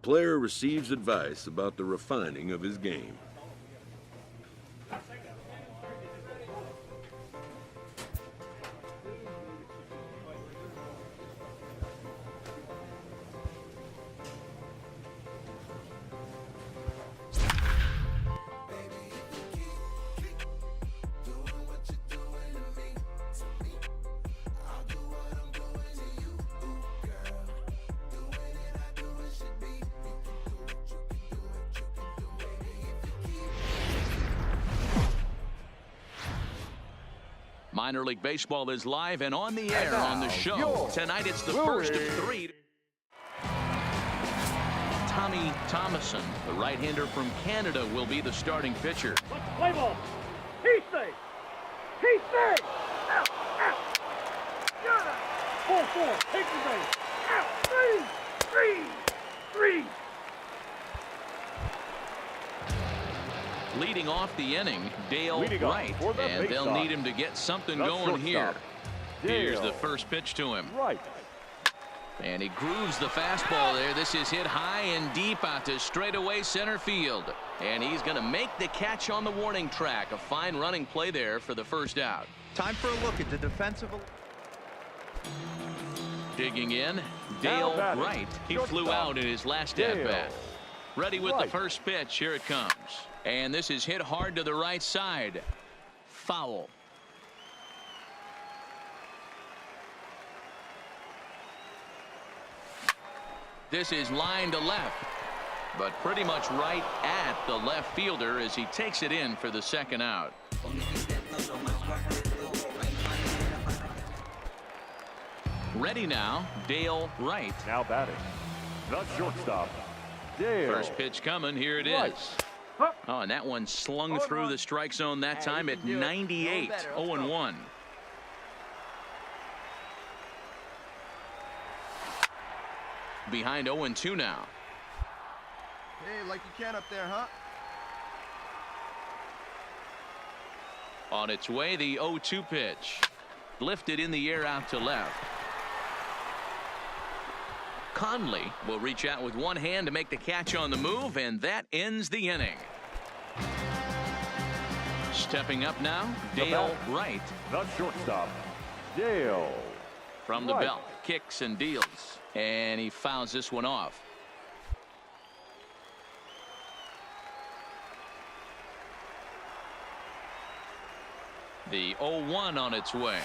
player receives advice about the refining of his game. Minor League Baseball is live and on the air on the show. Tonight it's the first of three. Tommy Thomason, the right-hander from Canada, will be the starting pitcher. Play ball. He stays. He stays. Out. Out. Got it. 4-4. Take the base. Out. 3. Leading off the inning, Dale Wright, and they'll need him to get something going here. Here's the first pitch to him. And he grooves the fastball there. This is hit high and deep out to straightaway center field. And he's going to make the catch on the warning track. A fine running play there for the first out. Time for a look at the defensive. Digging in, Dale Wright. He flew out in his last at-bat. Ready with the first pitch. Here it comes. And this is hit hard to the right side. Foul. This is line to left, but pretty much right at the left fielder as he takes it in for the second out. Ready now, Dale Wright. Now batting, the shortstop, Dale. First pitch coming. Here it is. Oh, and that one slung through the strike zone that time at 98. 0-1. Behind 0-2 now. Hey, like you can up there, huh? On its way, the 0-2 pitch. Lifted in the air out to left. Conley will reach out with one hand to make the catch on the move, and that ends the inning. Stepping up now, Dale Wright. The shortstop, Dale. From the belt, kicks and deals, and he fouls this one off. The 0-1 on its way.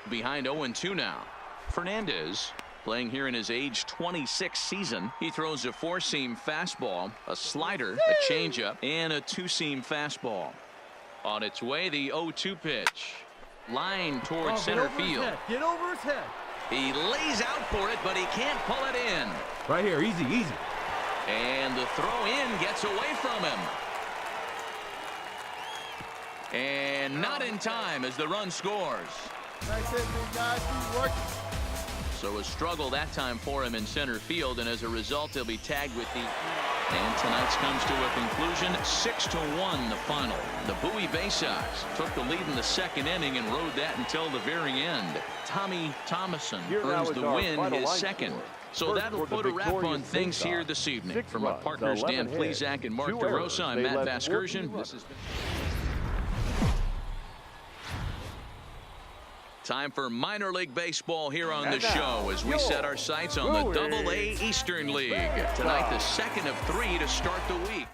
Behind 0-2 now. Fernandez, playing here in his age 26 season. He throws a four-seam fastball, a slider, a changeup, and a two-seam fastball. On its way, the 0-2 pitch. Line towards center field. Get over his head. He lays out for it, but he can't pull it in. Right here, easy, easy. And the throw in gets away from him. And not in time as the run scores. Nice hit, big guys. Keep working. So a struggle that time for him in center field, and as a result, he'll be tagged with the. And tonight's comes to a conclusion. 6-1 the final. The Bowie Bay Sox took the lead in the second inning and rode that until the very end. Tommy Thomason earns the win, his second. So that'll put a wrap on things here this evening. From our partners Dan Plesac and Mark DeRosa, I'm Matt Vasgersian. This is time for minor league baseball here on the show as we set our sights on the Double-A Eastern League. Tonight, the second of three to start the week.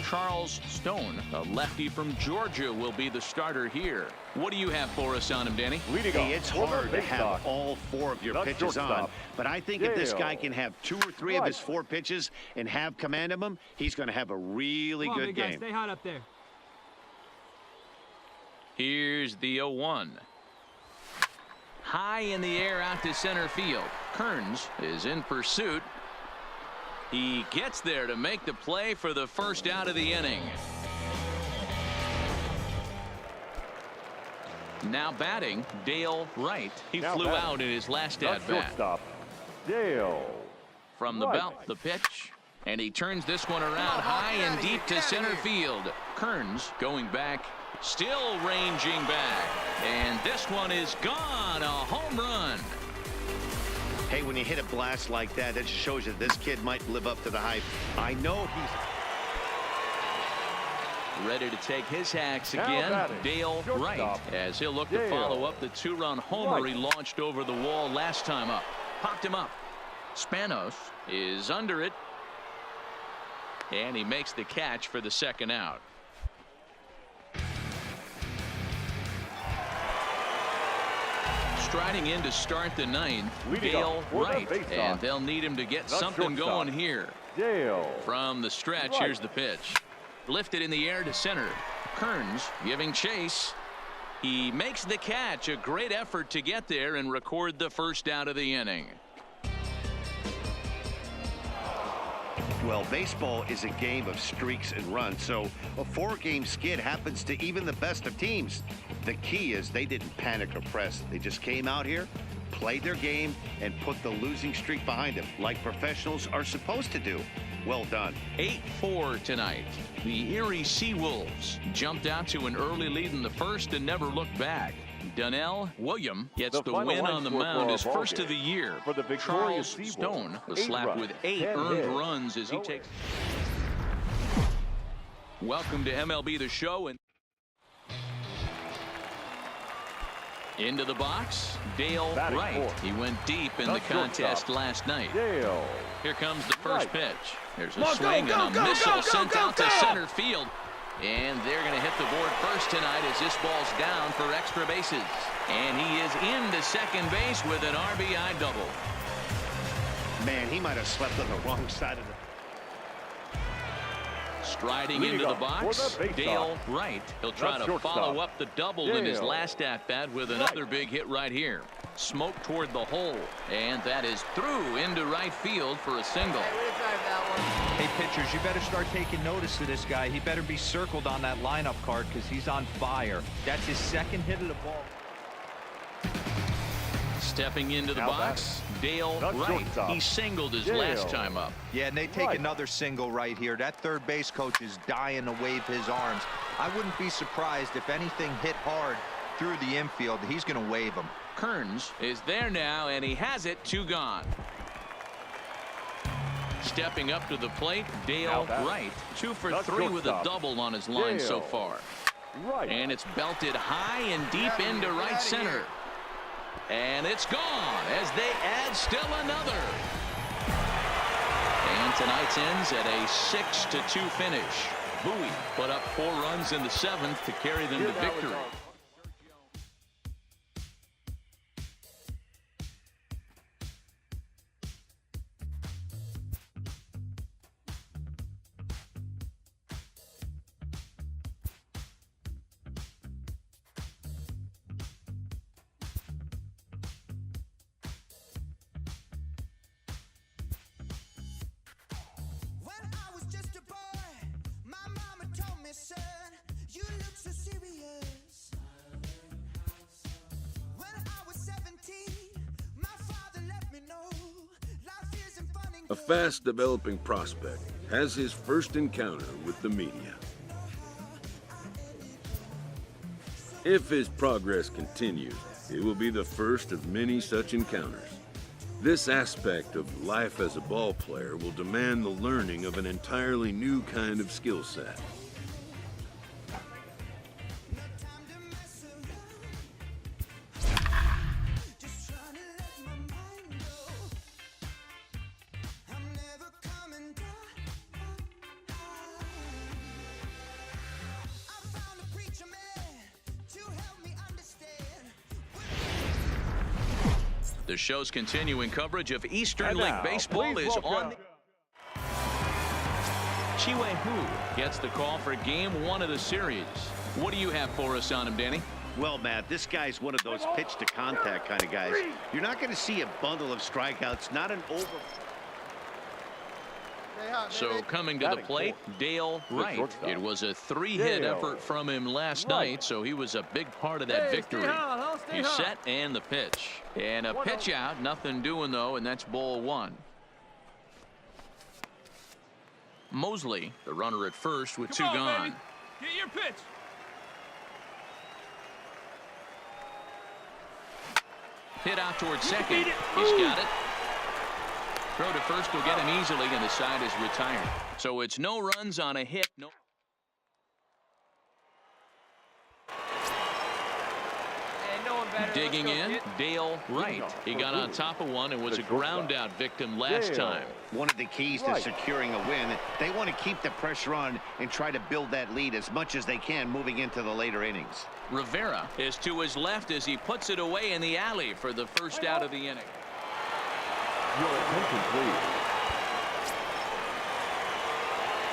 Charles Stone, a lefty from Georgia, will be the starter here. What do you have for us on him, Danny? Hey, it's hard to have all four of your pitches on, but I think if this guy can have 2 or 3 of his 4 pitches and have command of them, he's going to have a really good game. Stay hot up there. Here's the 0-1. High in the air out to center field. Kearns is in pursuit. He gets there to make the play for the first out of the inning. Now batting, Dale Wright. He flew out in his last at-bat. Dale. From the belt, the pitch. And he turns this one around high and deep to center field. Kearns going back. Still ranging back, and this one is gone. A home run. Hey, when you hit a blast like that, that just shows you this kid might live up to the hype. I know he's ready to take his hacks again. Dale Wright, as he'll look to follow up the two-run homer he launched over the wall last time up. Popped him up. Spanos is under it, and he makes the catch for the second out. Striding in to start the ninth, Dale Wright, and they'll need him to get something going here. From the stretch, here's the pitch. Lifted in the air to center. Kearns giving chase. He makes the catch. A great effort to get there and record the first out of the inning. Well, baseball is a game of streaks and runs, so a 4-game skid happens to even the best of teams. The key is they didn't panic or press. They just came out here, played their game, and put the losing streak behind them, like professionals are supposed to do. Well done. 8-4 tonight. The Erie Seawolves jumped out to an early lead in the first and never looked back. Donnell William gets the win on the mound, his first of the year. Charles Stone was slapped with 8 earned runs as he takes. Welcome to MLB The Show. And into the box, Dale Wright. He went deep in the contest last night. Here comes the first pitch. There's a swing and a missile sent out to center field. And they're going to hit the board first tonight as this ball's down for extra bases. And he is into second base with an RBI double. Man, he might have slept on the wrong side of the... Striding into the box, Dale Wright. He'll try to follow up the double in his last at-bat with another big hit right here. Smoke toward the hole, and that is through into right field for a single. Hey, pitchers, you better start taking notice of this guy. He better be circled on that lineup card because he's on fire. That's his second hit of the ball. Stepping into the box, Dale Wright. He singled his last time up. Yeah, and they take another single right here. That third base coach is dying to wave his arms. I wouldn't be surprised if anything hit hard through the infield. He's going to wave them. Kearns is there now, and he has it. 2 gone. Stepping up to the plate, Dale Wright. 2 for 3 with a double on his line so far. And it's belted high and deep into right center. And it's gone as they add still another. And tonight's ends at a 6-2 finish. Bowie put up 4 runs in the 7th to carry them to victory. A fast-developing prospect has his first encounter with the media. If his progress continues, it will be the first of many such encounters. This aspect of life as a ball player will demand the learning of an entirely new kind of skill set. The show's continuing coverage of Eastern League Baseball is on. Chi-Wei Hu gets the call for Game 1 of the series. What do you have for us on him, Danny? Well, Matt, this guy's one of those pitch-to-contact kind of guys. You're not going to see a bundle of strikeouts, not an over... So coming to the plate, Dale Wright. It was a 3-hit effort from him last night, so he was a big part of that victory. He's set and the pitch. And a pitch out, nothing doing though, and that's ball 1. Mosley, the runner at first with 2 gone. Baby. Get your pitch. Hit out towards second. He's got it. Throw to first will get him easily, and the side is retired. So it's no runs on a hit. No. Digging in, Dale Wright. He got on top of one and was a ground out victim last time. One of the keys to securing a win, they want to keep the pressure on and try to build that lead as much as they can moving into the later innings. Rivera is to his left as he puts it away in the alley for the first out of the inning. Your attention, please.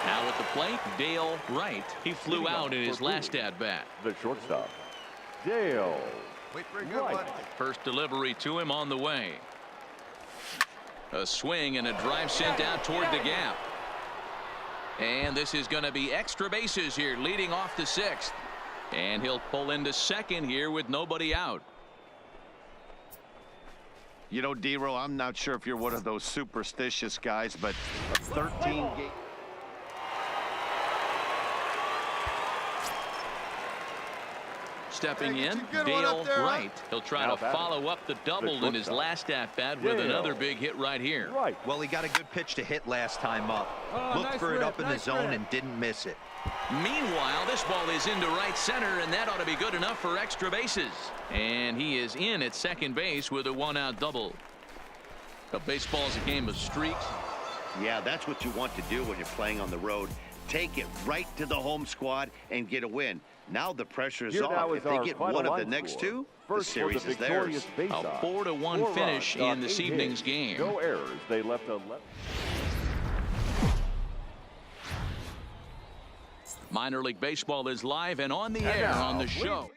Now at the plate, Dale Wright. He flew out in his last at-bat. The shortstop, Dale. Wait for a good one. First delivery to him on the way. A swing and a drive sent out toward the gap. And this is going to be extra bases here, leading off the sixth. And he'll pull into second here with nobody out. You know, D-Row, I'm not sure if you're one of those superstitious guys, but 13 games. Stepping in, Dale Wright. He'll try to follow up the double in his last at-bat with another big hit right here. Well, he got a good pitch to hit last time up. Looked for it up in the zone and didn't miss it. Meanwhile, this ball is into right center, and that ought to be good enough for extra bases. And he is in at second base with a one-out double. A baseball's a game of streaks. Yeah, that's what you want to do when you're playing on the road. Take it right to the home squad and get a win. Now the pressure is off. If they get one of the next two, the series is theirs. A 4-1 finish in this evening's game. No errors. They left a left. Minor League Baseball is live and on the air on the show.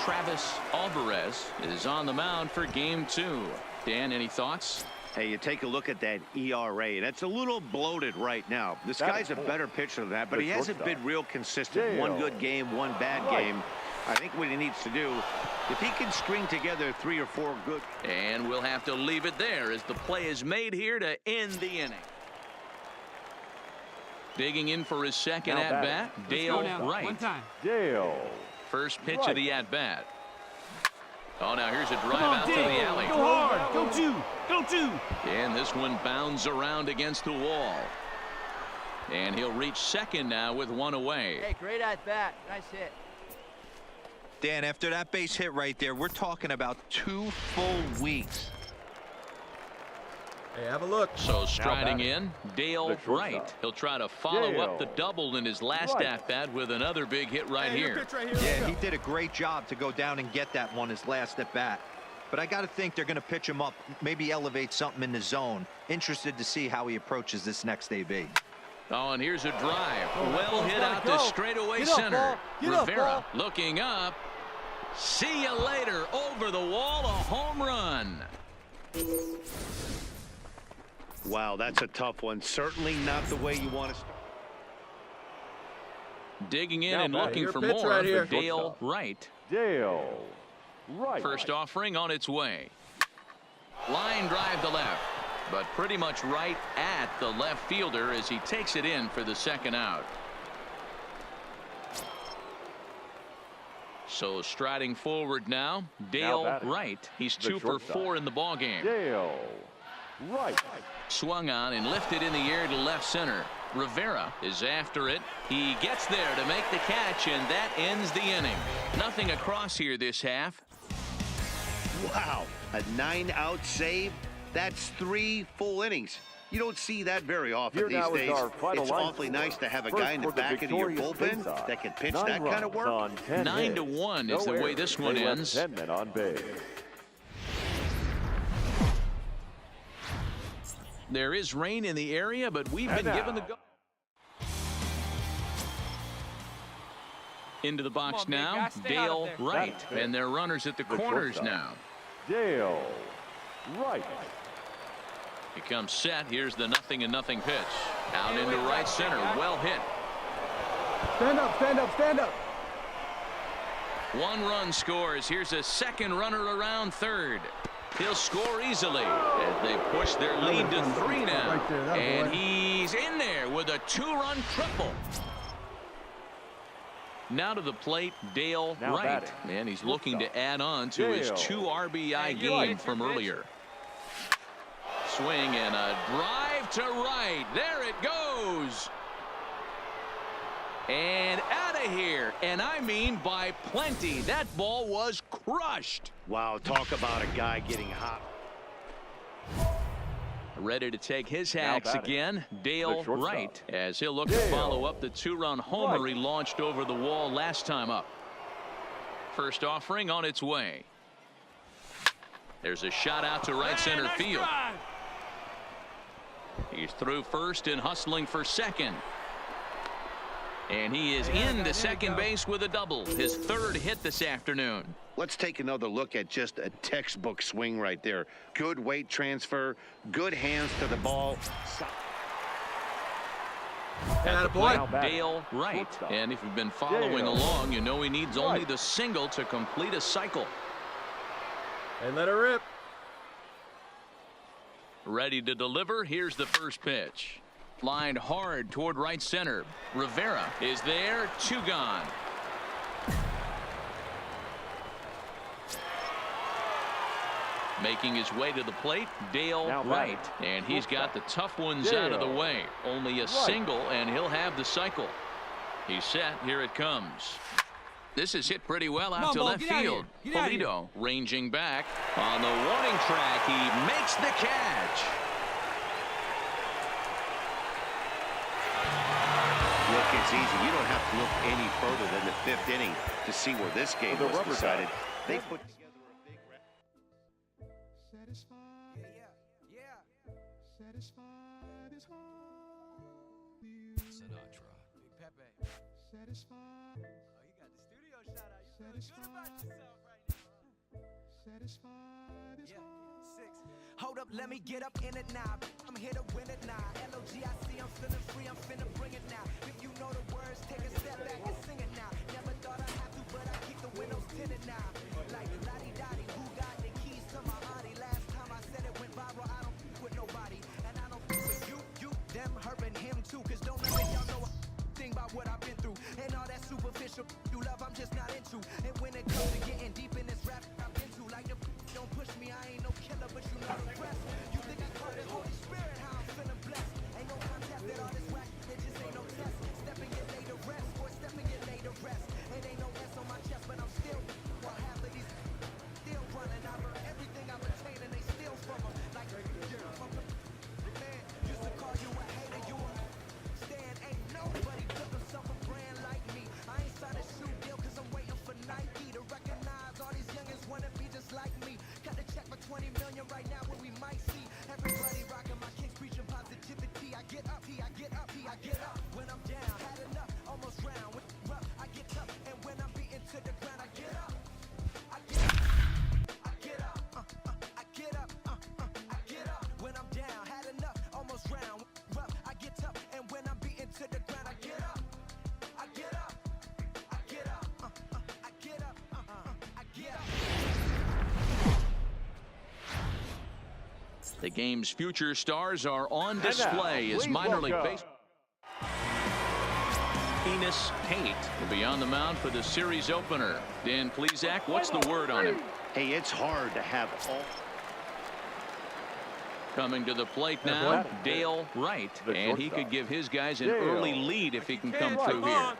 Travis Alvarez is on the mound for game 2. Dan, any thoughts? Hey, you take a look at that ERA. That's a little bloated right now. This guy's a better pitcher than that, but he hasn't been real consistent. One good game, one bad game. I think what he needs to do, if he can string together 3 or 4 good. And we'll have to leave it there as the play is made here to end the inning. Digging in for his second at-bat, Dale Wright. Dale. First pitch of the at-bat. Oh, now here's a drive out to the alley. Go hard. Go two. Go two. And this one bounds around against the wall. And he'll reach second now with one away. Hey, great at bat. Nice hit. Dan, after that base hit right there, we're talking about 2 full weeks. Hey, have a look. So striding in, Dale Wright. He'll try to follow up the double in his last at-bat with another big hit right here. Yeah, he did a great job to go down and get that one his last at-bat. But I got to think they're going to pitch him up, maybe elevate something in the zone. Interested to see how he approaches this next AB. Oh, and here's a drive. Well hit out to straightaway center. Rivera looking up. See you later. Over the wall, a home run. Wow, that's a tough one. Certainly not the way you want to start. Digging in and looking for more for Dale Wright. Dale Wright. First offering on its way. Line drive to left, but pretty much right at the left fielder as he takes it in for the second out. So striding forward now, Dale Wright. He's 2 for 4 in the ballgame. Dale Wright. Swung on and lifted in the air to left center. Rivera is after it. He gets there to make the catch, and that ends the inning. Nothing across here this half. Wow, a 9-out save. That's 3 full innings. You don't see that very often these days. It's awfully nice to have a guy in the back of your bullpen that can pitch that kind of work. 9-1 is the way this one ends. 10 men on base. There is rain in the area, but we've been given the go. Into the box now, Dale Wright, and their runners at the corners now. Dale Wright. He comes set. Here's the 0-0 pitch. Out into right center. Well hit. Stand up, stand up, stand up. 1 run scores. Here's a second runner around third. He'll score easily as they push their lead to 3 now. And he's in there with a 2-run triple. Now to the plate, Dale Wright. And he's looking to add on to his 2 RBI game from earlier. swing and a drive to right. There it goes. And out of here. And I mean by plenty. That ball was crushed. Wow, talk about a guy getting hot. Ready to take his hacks again, Dale Wright, as he'll look to follow up the two-run homer he launched over the wall last time up. First offering on its way. There's a shot out to right center field. He's through first and hustling for second. And he is into second base with a double, his third hit this afternoon. Let's take another look at just a textbook swing right there. Good weight transfer, good hands to the ball. At the plate, Dale Wright. And if you've been following along, you know he needs only the single to complete a cycle. Hey, let her rip. Ready to deliver. Here's the first pitch. Lined hard toward right center. Rivera is there. 2 gone. Making his way to the plate, Dale Wright. And he's got the tough ones out of the way. Only a single, and he'll have the cycle. He's set. Here it comes. This is hit pretty well out to left field. Polito ranging back. On the warning track, he makes the catch. Look, it's easy. You don't have to look any further than the 5th inning to see where this game was decided. They put together a big rap. Satisfied is all Sinatra. Big Pepe. Satisfied. Oh, you got the studio shot out. You feeling good about yourself right now. Satisfied is all. 6. Hold up, let me get up in it now. I'm here to win it now. L-O-G-I-C, I'm feeling free, I'm finna bring it now. If you know the words, take a step back and sing it now. Never thought I'd have to, but I keep the windows tinted now. Like la-di-da-di, who got the keys to my body? Last time I said it went viral, I don't f with nobody. And I don't f with you, them, her, and him too. Cause don't let y'all know a thing about what I've been through. And all that superficial you love, I'm just not into. And when it comes to getting deep in this rap, I've been to. Like the don't push me, I ain't no killer, but you know the rest. You think I call it Holy Spirit, how I'm feeling blessed. Ain't no contest at all this whack, it just ain't no test. Step and get laid to rest, or step and get laid to rest. It ain't no S on my chest, but I'm still while half of these still running. I've earned everything I've attained, and they steal from them. Like man, used to call you a hater, you a stand. Ain't nobody took himself a brand like me. I ain't signed a shoe deal, cause I'm waiting for Nike to recognize all these youngins wanna be just like me. Got the check for 20 million right now, what we might see. Everybody rocking my kicks, preaching positivity. I get up, I get up, I get up. When I'm down, had enough, almost round. When rough, I get tough, and when I'm beaten to the ground, I get up. I get up, I get up, I get up, I get up. When I'm down, had enough, almost round. Rough, I get tough, and when I'm beaten to the ground, I get up. I get up, I get up, I get up, I get up. The game's future stars are on display as minor league baseball. Enos Pate will be on the mound for the series opener. Dan Plesac, what's the word on him? Hey, it's hard to have all. Coming to the plate now, Dale Wright. And he could give his guys an early lead if he can come through here.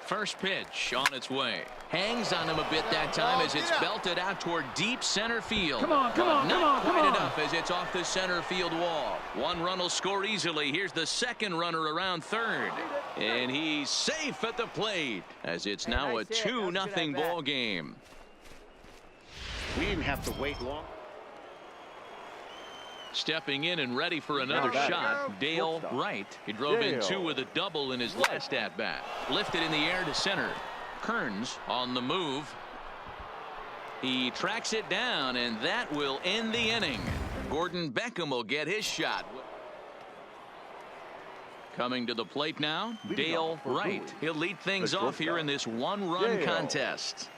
First pitch on its way. Hangs on him a bit that time as it's belted out toward deep center field. Not quite enough as it's off the center field wall. One run will score easily. Here's the second runner around third. And he's safe at the plate as it's now a 2-0 ball game. We didn't have to wait long. Stepping in and ready for another shot, Dale Wright. He drove in 2 with a double in his last at-bat. Lifted in the air to center. Kearns on the move. He tracks it down, and that will end the inning. Gordon Beckham will get his shot. Coming to the plate now, Dale Wright. He'll lead things off here in this one-run contest.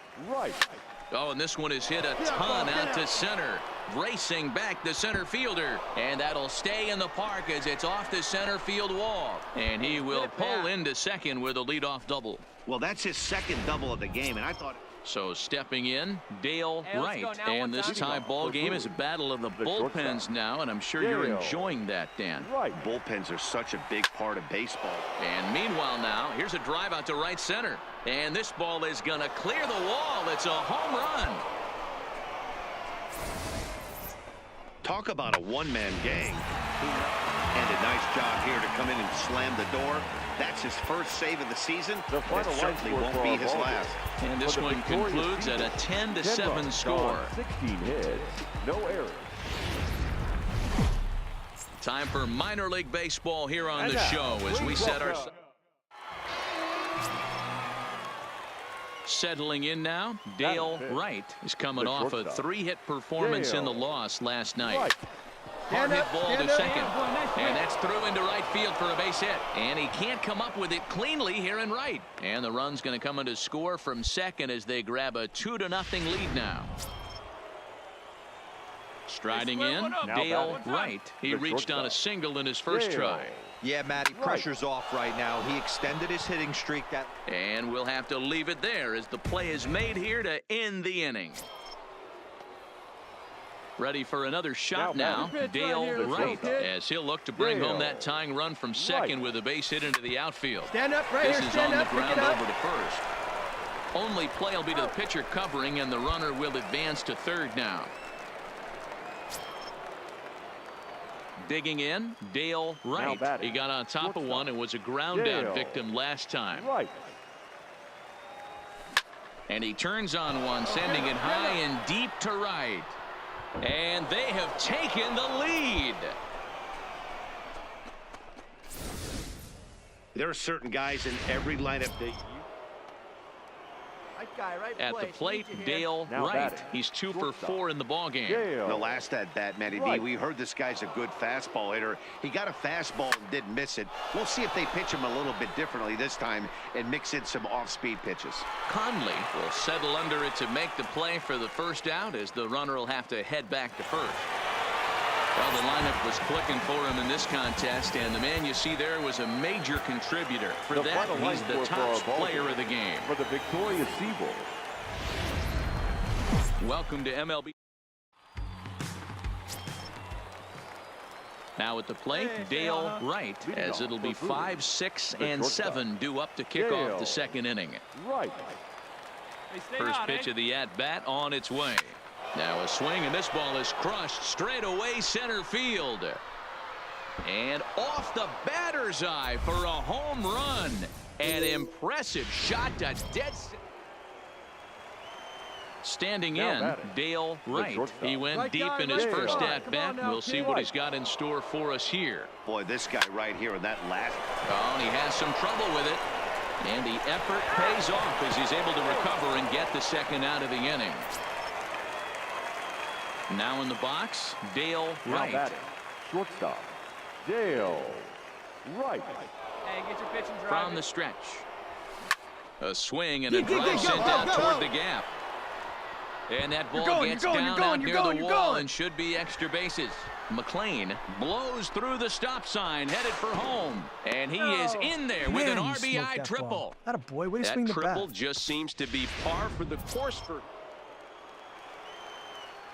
Oh, and this one is hit a ton out to center. Racing back the center fielder. And that'll stay in the park as it's off the center field wall. And he will pull into second with a leadoff double. Well, that's his second double of the game, and I thought... So stepping in, Dale Wright. And this tie ball game is a battle of the bullpens now, and I'm sure you're enjoying that, Dan. Right. Bullpens are such a big part of baseball. And meanwhile now, here's a drive out to right center. And this ball is going to clear the wall. It's a home run. Talk about a one-man gang. And a nice job here to come in and slam the door. That's his first save of the season. The final it certainly won't be his last. And this one concludes at a 10-7 score. 16 hits, no errors. Time for minor league baseball here on the show as we set our... Settling in now, Dale Wright is coming off a 3-hit performance in the loss last night. Hard hit ball to second. And that's through into right field for a base hit. And he can't come up with it cleanly here in right. And the run's going to come into score from second as they grab a 2-0 lead now. Striding in, Dale Wright. He reached on a single in his first try. Yeah, Matty, pressure's off right now. He extended his hitting streak. And we'll have to leave it there as the play is made here to end the inning. Ready for another shot now, Dale Wright, as he'll look to bring home that tying run from second with a base hit into the outfield. Stand up right this here, is stand on up, the ground over to first. Only play will be to the pitcher covering, and the runner will advance to third now. Digging in, Dale Wright. He got on top of one and was a ground out victim last time. And he turns on one, sending it high and deep to right. And they have taken the lead. There are certain guys in every lineup that at the plate, Dale Wright. He's 2 for 4 in the ball game. The last at bat, Matty V, we heard this guy's a good fastball hitter. He got a fastball and didn't miss it. We'll see if they pitch him a little bit differently this time and mix in some off-speed pitches. Conley will settle under it to make the play for the first out as the runner will have to head back to first. Well, the lineup was clicking for him in this contest, and the man you see there was a major contributor. For that, he's the top player of the game. For the victorious Seabold. Welcome to MLB. Now at the plate, Dale Wright, as it'll be 5, 6, and 7 due up to kick off the second inning. First pitch of the at-bat on its way. Now a swing, and this ball is crushed straight away center field. And off the batter's eye for a home run. An impressive shot to dead center. Standing in, Dale Wright. He went deep in his first at-bat. We'll see what he's got in store for us here. Boy, this guy right here in that last. Oh, and he has some trouble with it. And the effort pays off as he's able to recover and get the second out of the inning. Now in the box, Dale Wright. Shortstop, Dale Wright. Hey, get your pitch and drive from the stretch. A swing and a drive sent out toward the gap. And that ball gets down out near the wall and should be extra bases. McLean blows through the stop sign, headed for home. And he is in there with an RBI triple. That a boy, way to swing the bat. That triple just seems to be par for the course for.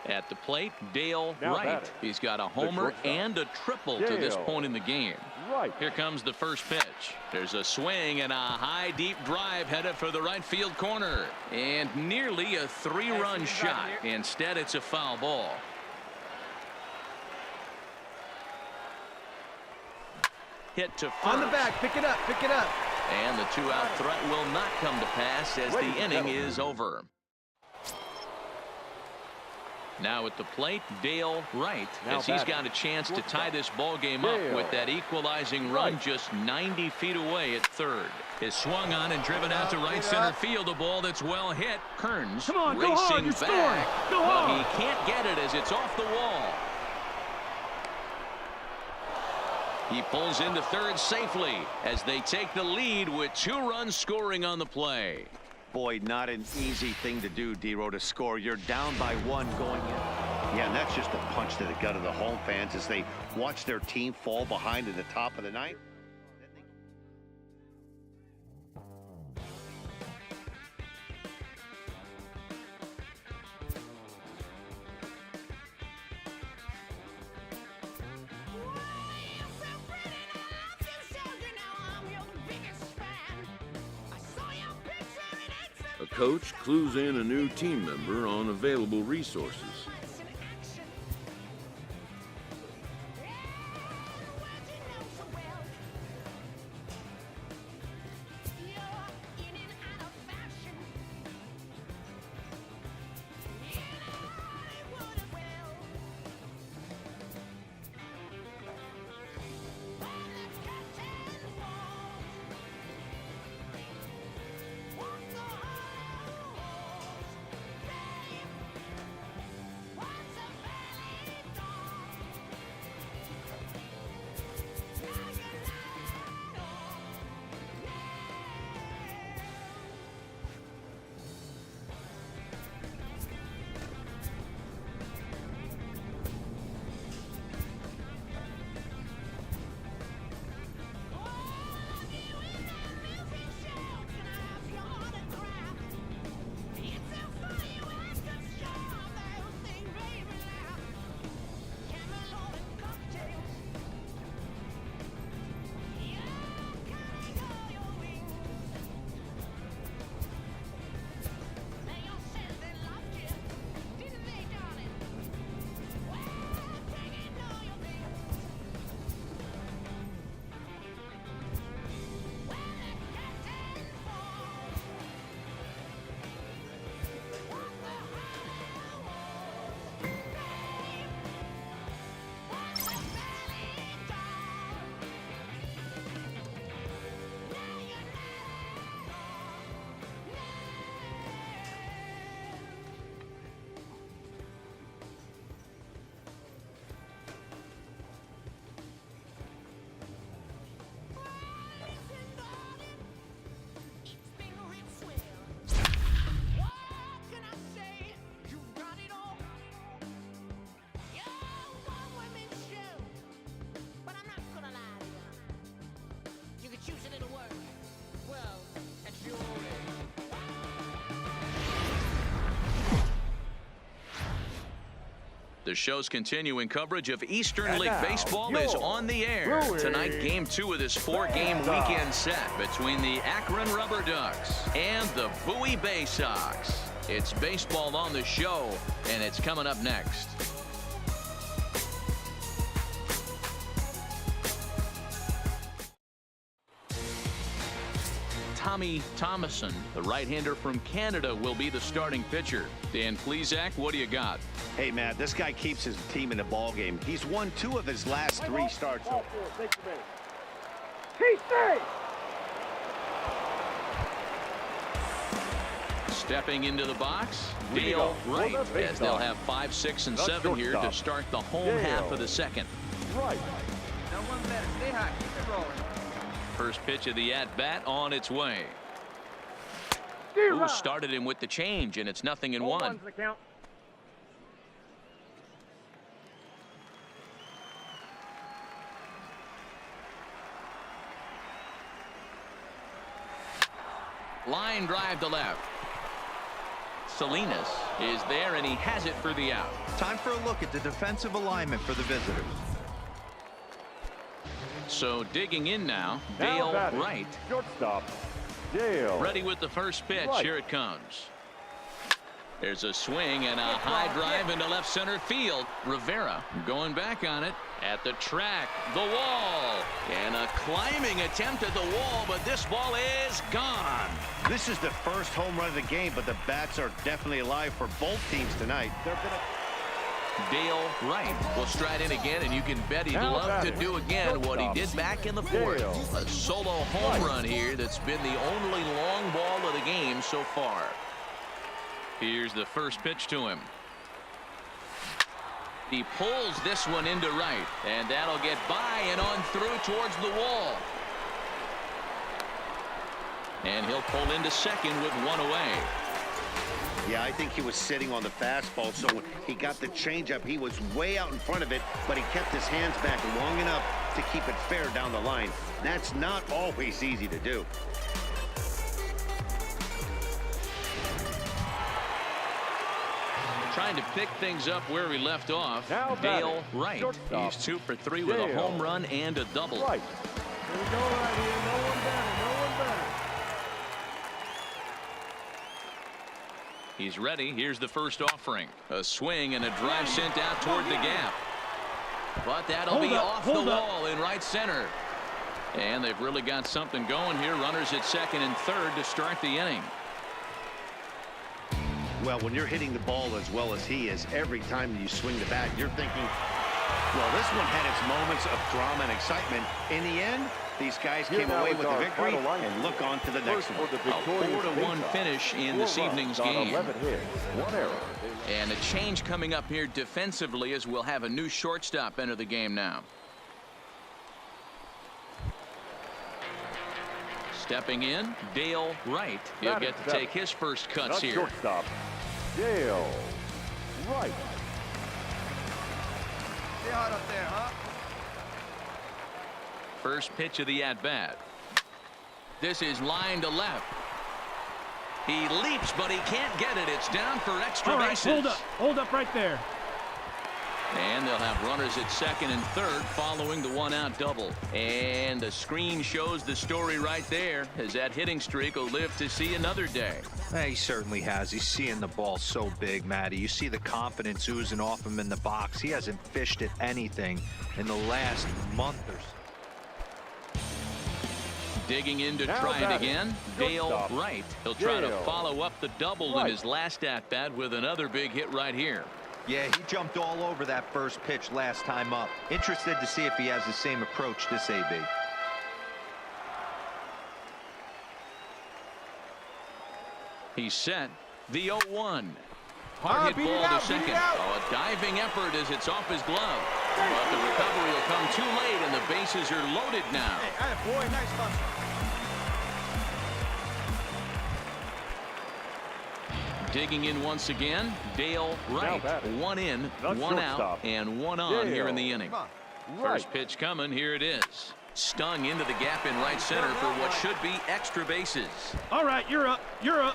At the plate, Dale Wright. He's got a homer and a triple to this point in the game. Here comes the first pitch. There's a swing and a high deep drive headed for the right field corner. And nearly a 3-run shot. Instead, it's a foul ball. Hit to first. On the back, pick it up, pick it up. And the 2-out threat will not come to pass as the inning is over. Now at the plate, Dale Wright, as he's got a chance to tie this ball game up with that equalizing run just 90 feet away at third. Is swung on and driven out to right center field, a ball that's well hit. Kearns racing back, but he can't get it as it's off the wall. He pulls into third safely as they take the lead with 2 runs scoring on the play. Boy, not an easy thing to do, D-Row, to score. You're down by 1 going in. Yeah, and that's just a punch to the gut of the home fans as they watch their team fall behind in the top of the ninth. A coach clues in a new team member on available resources. The show's continuing coverage of Eastern League Baseball is on the air. Tonight, Game 2 of this 4-game weekend set between the Akron Rubber Ducks and the Bowie Bay Sox. It's baseball on the show, and it's coming up next. Tommy Thomason, the right-hander from Canada, will be the starting pitcher. Dan Plesac, what do you got? Hey, Matt, this guy keeps his team in the ball game. He's won 2 of his last 3 starts. Stepping into the box, Dale Wright, as they'll have 5, 6, and 7 here to start the home half of the second. Right. Now one better. Stay high. Keep it rolling. First pitch of the at-bat on its way. Ooh, started him with the change, and it's 0-1. Line drive to left. Salinas is there, and he has it for the out. Time for a look at the defensive alignment for the visitors. So digging in now, Dale Wright. Shortstop, Dale. Ready with the first pitch. Here it comes. There's a swing and a high drive into left center field. Rivera going back on it at the track, the wall, and a climbing attempt at the wall, but this ball is gone. This is the first home run of the game, but the bats are definitely alive for both teams tonight. Dale Wright will stride in again, and you can bet he'd love to do again what he did back in the 4th. A solo home run here that's been the only long ball of the game so far. Here's the first pitch to him. He pulls this one into right, and that'll get by and on through towards the wall. And he'll pull into second with 1 away. Yeah, I think he was sitting on the fastball, so when he got the changeup, he was way out in front of it, but he kept his hands back long enough to keep it fair down the line. That's not always easy to do. Trying to pick things up where we left off. Now Dale batting, Wright. shortstop. He's 2 for 3 with a Dale. home run and a double. Right. Here we go right here. No one better. No one better. He's ready. Here's the first offering. A swing and a drive sent out toward the gap. But that'll be off the wall in right center. And they've really got something going here. Runners at second and third to start the inning. Well, when you're hitting the ball as well as he is, every time you swing the bat, you're thinking, well, this one had its moments of drama and excitement. In the end, these guys Here came now away is with the our victory final lineup. and look on to the next First one. for the A victorious 4-1 faceoff. finish in 4 this evening's runs on game. 11 hits, 1 error. And a change coming up here defensively as we'll have a new shortstop enter the game now. Stepping in, Dale Wright. He'll get to take his first cuts The here. shortstop, Dale Wright. Stay hard up there, huh? First pitch of the at-bat. This is line to left. He leaps, but he can't get it. It's down for extra bases. Hold up right there. And they'll have runners at second and third following the one-out double. And the screen shows the story right there, as that hitting streak will live to see another day. He certainly has. He's seeing the ball so big, Matty. You see the confidence oozing off him in the box. He hasn't fished at anything in the last month or so. Digging in to Now try it batting, again, Dale shortstop, Wright. He'll try to Dale follow up the double in Wright. his last at-bat with another big hit right here. Yeah, he jumped all over that first pitch last time up. Interested to see if he has the same approach this AB. He's set. The 0-1. Hard hit ball to second. Oh, a diving effort as it's off his glove. But the recovery will come too late, and the bases are loaded now. Hey, boy, nice hustle. Digging in once again, Dale Wright. batting, 1 in, the 1 out, shortstop, and 1 on here in the Dale inning. Wright. First pitch coming. Here it is. Stung into the gap in right center for what should be extra bases. All right, you're up. You're up.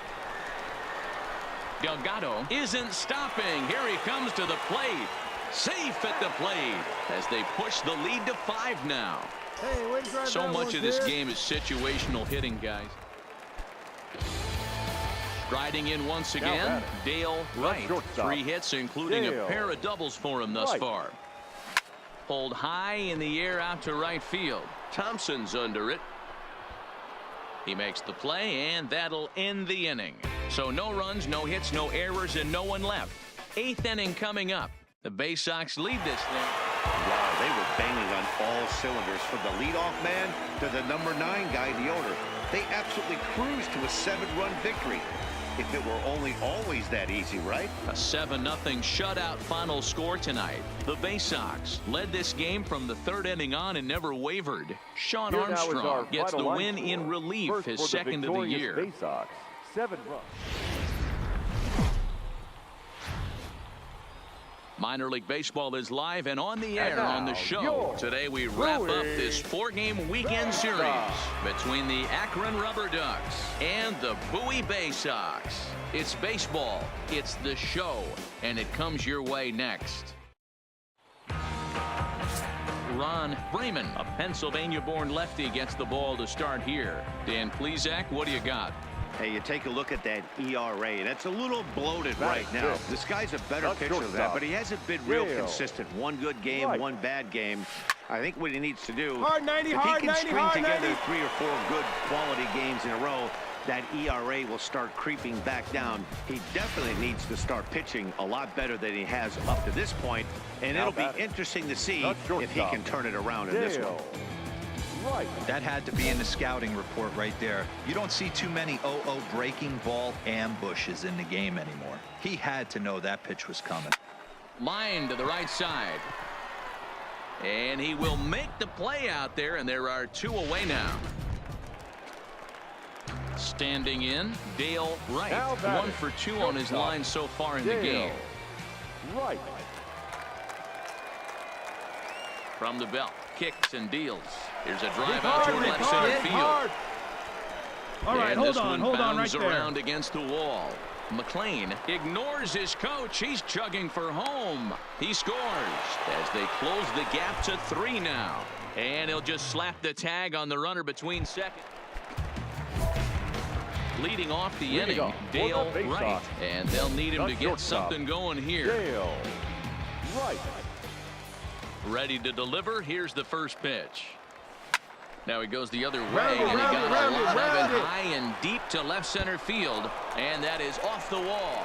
Delgado isn't stopping. Here he comes to the plate. Safe at the plate as they push the lead to 5 now. Hey, way to drive So that much one, of this kid. game is situational hitting, guys. Striding in once again, batting, Dale Wright. shortstop, 3 hits, including Dale a pair of doubles for him thus Wright. far. Pulled high in the air out to right field. Thompson's under it. He makes the play, and that'll end the inning. So no runs, no hits, no errors, and no one left. 8th inning coming up. The Bay Sox lead this thing. Wow, they were banging on all cylinders from the leadoff man to the number 9 guy in the order. They absolutely cruised to a 7-run victory. If it were only always that easy, right? A 7-0 shutout final score tonight. The Bay Sox led this game from the 3rd inning on and never wavered. Sean Here now is our Armstrong gets the final line win in score. relief, First his for the 2nd of the victorious year. Bay Sox, 7 runs. Minor League Baseball is live and on the air And on the now, show. your Today we wrap up Brewers this 4-game weekend Bay series Sox. between the Akron Rubber Ducks and the Bowie Bay Sox. It's baseball, it's the show, and it comes your way next. Ron Freeman, a Pennsylvania-born lefty, gets the ball to start here. Dan Plesac, what do you got? Hey, you take a look at that ERA, and it's a little bloated That's right now. it. This guy's a better That's pitcher than that, shortstop. but he hasn't been real Dale consistent. One good game, Wright. one bad game. I think what he needs to do, Hard 90, if hard he can 90, string hard together 90. 3 or 4 good quality games in a row, that ERA will start creeping back down. He definitely needs to start pitching a lot better than he has up to this point, and Now it'll be batting. interesting to see The if he shortstop, can turn it around in this one. Dale Wright. That had to be in the scouting report right there. You don't see too many 0-0 breaking ball ambushes in the game anymore. He had to know that pitch was coming. Line to the right side. And he will make the play out there, and there are 2 away now. Standing in, Dale Wright. Now batting. 1 for 2 on his line so far in the game. Right. From the belt, kicks and deals. Here's a drive out toward left center field. All right, And hold this one on right bounds there. around against the wall. McLean ignores his coach. He's chugging for home. He scores as they close the gap to 3 now. And he'll just slap the tag on the runner between second. Leading off the inning, Dale Wright. And they'll need him to get something going here. Dale Wright. Ready to deliver. Here's the first pitch. Now he goes the other way, and he got a lot of it high and deep to left center field, and that is off the wall.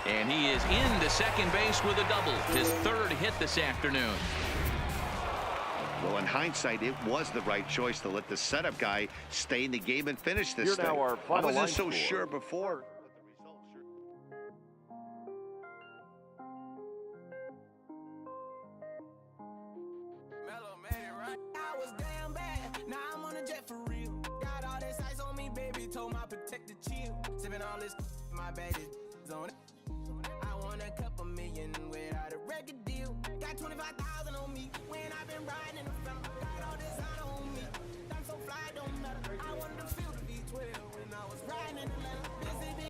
And he is into second base with a double, his 3rd hit this afternoon. Well, in hindsight, it was the right choice to let the setup guy stay in the game and finish this Here thing. now our I final wasn't line so score. sure before. I was damn bad, now I'm on a jet for real. Got all this ice on me, baby, told my protector chill. Sipping all this, my bag is on it. I want a couple million without a record deal. Got 25,000 on me when I've been riding in the front. Got all this on me, I'm so fly, don't matter. I wanted to feel the V12 when I was riding in the leather.